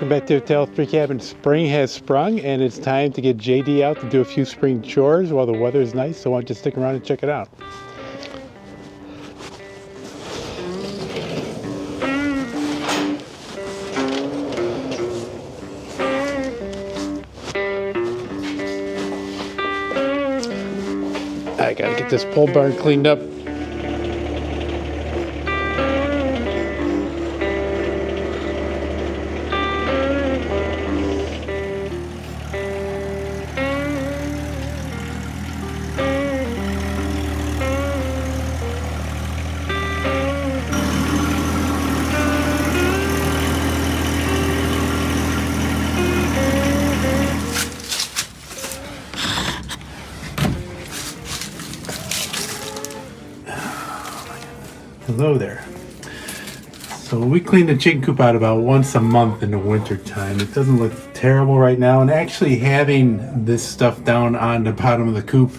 Welcome back to Hotel 3 Cabin. Spring has sprung and it's time to get JD out to do a few spring chores while the weather is nice, so why don't you stick around and check it out. I gotta get this pole barn cleaned up. Hello there. So we clean the chicken coop out about once a month in the winter time. It doesn't look terrible right now, and actually having this stuff down on the bottom of the coop,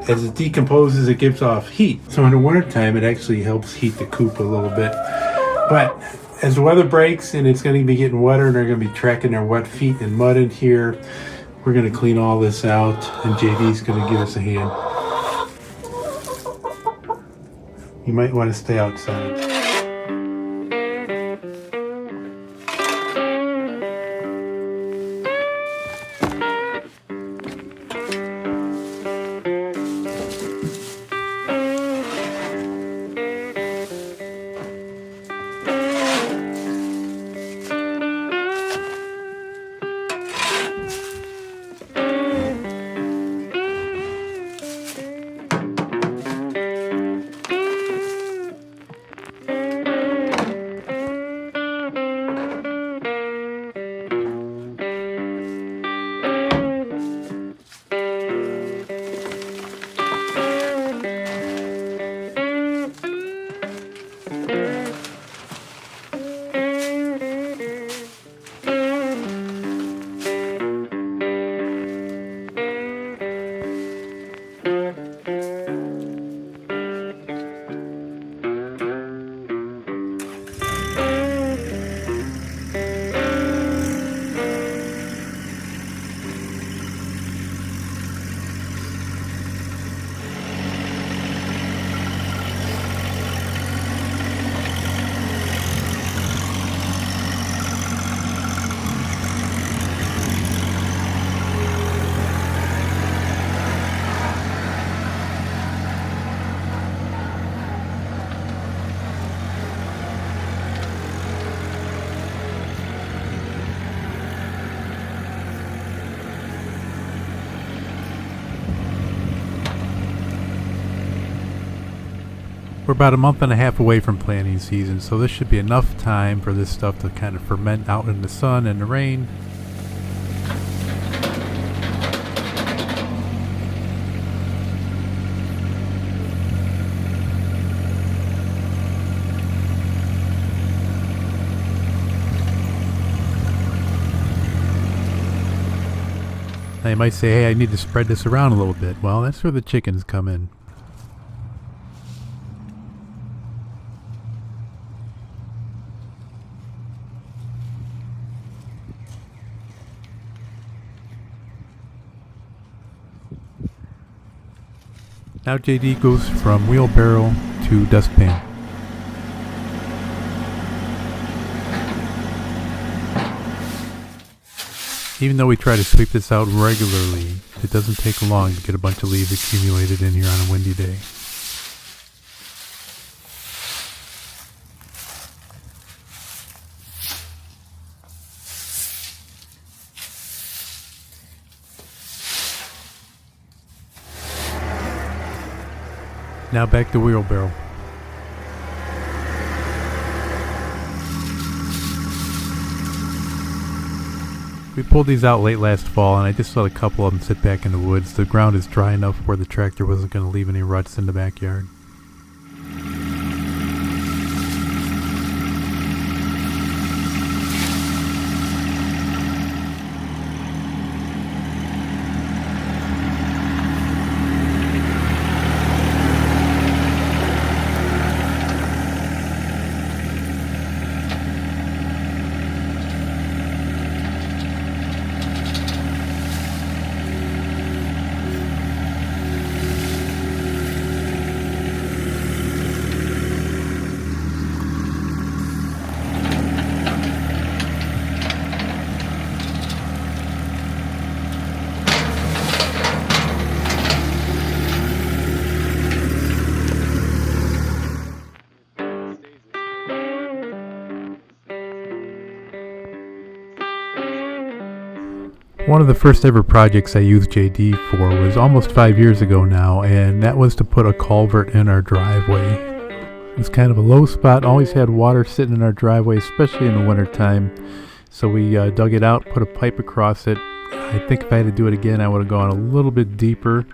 as it decomposes, it gives off heat. So in the winter time, it actually helps heat the coop a little bit. But as the weather breaks and it's going to be getting wetter and they're going to be tracking their wet feet in mud in here, we're going to clean all this out, and JD's going to give us a hand. You might want to stay outside. We're about a month and a half away from planting season, so this should be enough time for this stuff to kind of ferment out in the sun and the rain. Now you might say, hey, I need to spread this around a little bit. Well, that's where the chickens come in. Now JD goes from wheelbarrow to dustpan. Even though we try to sweep this out regularly, it doesn't take long to get a bunch of leaves accumulated in here on a windy day. Now back to wheelbarrow. We pulled these out late last fall, and I just let a couple of them sit back in the woods. The ground is dry enough where the tractor wasn't going to leave any ruts in the backyard. One of the first ever projects I used JD for was almost 5 years ago now, and that was to put a culvert in our driveway. It was kind of a low spot, always had water sitting in our driveway, especially in the wintertime. So we dug it out, put a pipe across it. I think if I had to do it again, I would have gone a little bit deeper,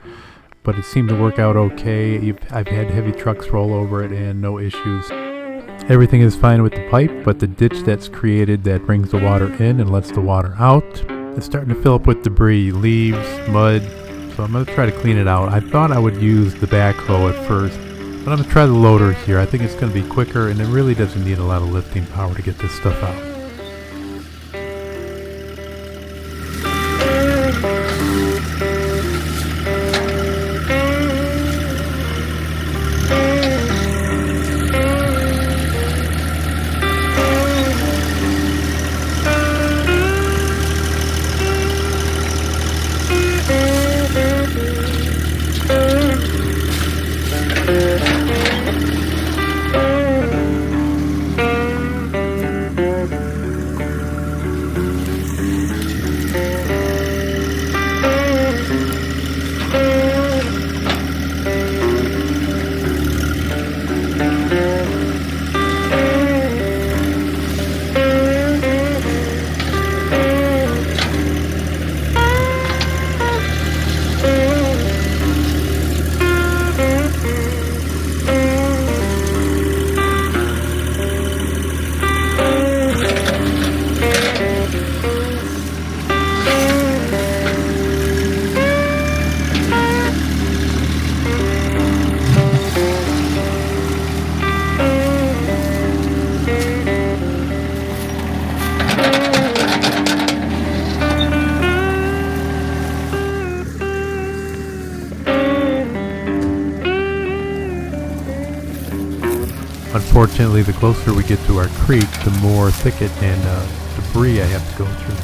but it seemed to work out okay. I've had heavy trucks roll over it and no issues. Everything is fine with the pipe, but the ditch that's created that brings the water in and lets the water out, it's starting to fill up with debris, leaves, mud, so I'm going to try to clean it out. I thought I would use the backhoe at first, but I'm going to try the loader here. I think it's going to be quicker, and it really doesn't need a lot of lifting power to get this stuff out. Unfortunately, the closer we get to our creek, the more thicket and debris I have to go through.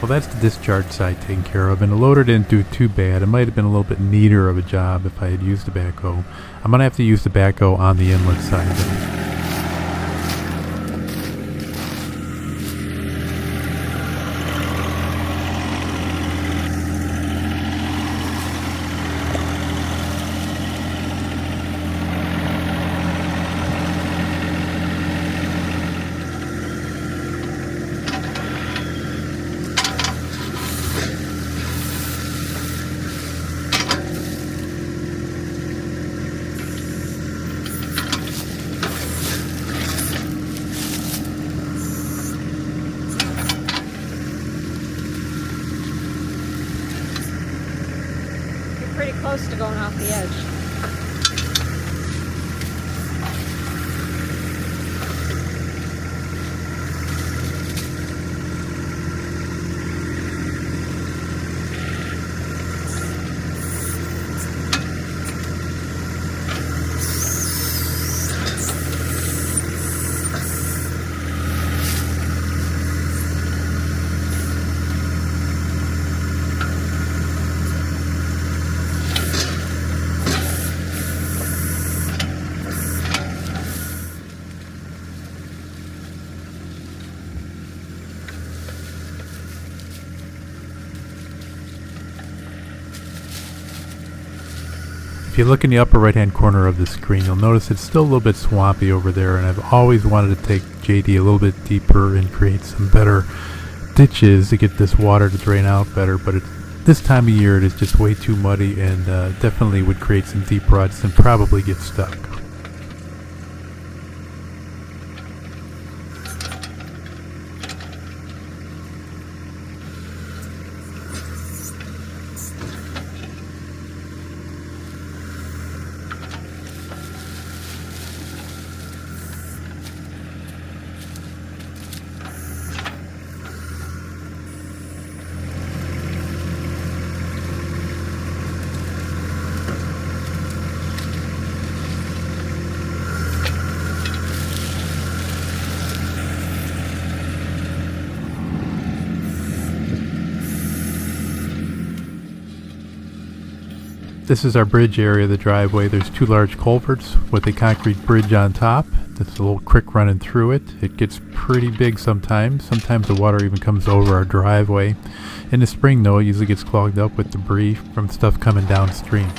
Well, that's the discharge side taken care of, and the loader didn't do too bad. It might have been a little bit neater of a job if I had used the backhoe. I'm going to have to use the backhoe on the inlet side though. Pretty close to going off the edge. If you look in the upper right hand corner of the screen, you'll notice it's still a little bit swampy over there, and I've always wanted to take JD a little bit deeper and create some better ditches to get this water to drain out better, but this time of year it is just way too muddy, and definitely would create some deep ruts and probably get stuck. This is our bridge area of the driveway. There's two large culverts with a concrete bridge on top. There's a little creek running through it. It gets pretty big sometimes. Sometimes the water even comes over our driveway. In the spring though, it usually gets clogged up with debris from stuff coming downstream.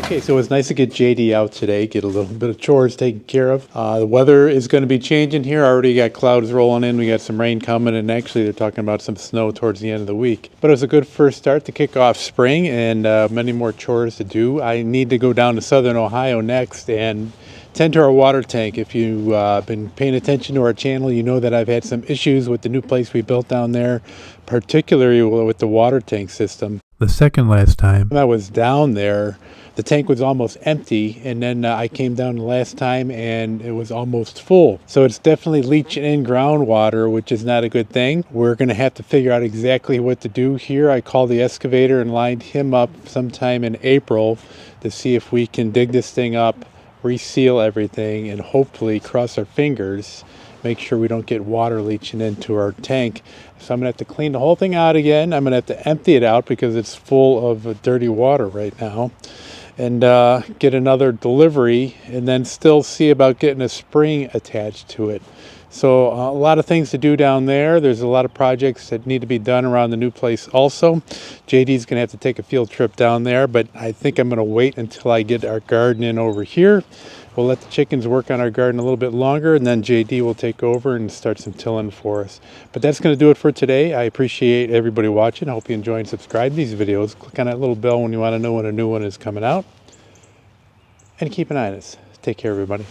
Okay, so it's nice to get JD out today, get a little bit of chores taken care of. The weather is going to be changing here. I already got clouds rolling in. We got some rain coming, and actually they're talking about some snow towards the end of the week. But it was a good first start to kick off spring, and many more chores to do. I need to go down to southern Ohio next and tend to our water tank. If you've been paying attention to our channel, you know that I've had some issues with the new place we built down there, particularly with the water tank system. The second last time I was down there, the tank was almost empty, and then I came down the last time and it was almost full. So it's definitely leaching in groundwater, which is not a good thing. We're going to have to figure out exactly what to do here. I called the excavator and lined him up sometime in April to see if we can dig this thing up, reseal everything, and hopefully, cross our fingers, make sure we don't get water leaching into our tank. So I'm going to have to clean the whole thing out again. I'm going to have to empty it out because it's full of dirty water right now, and get another delivery, and then still see about getting a spring attached to it. So a lot of things to do down there. There's a lot of projects that need to be done around the new place also. JD's going to have to take a field trip down there, but I think I'm going to wait until I get our garden in over here. We'll let the chickens work on our garden a little bit longer, and then JD will take over and start some tilling for us. But that's going to do it for today. I appreciate everybody watching. I hope you enjoy and subscribe to these videos. Click on that little bell when you want to know when a new one is coming out. And keep an eye on us. Take care, everybody.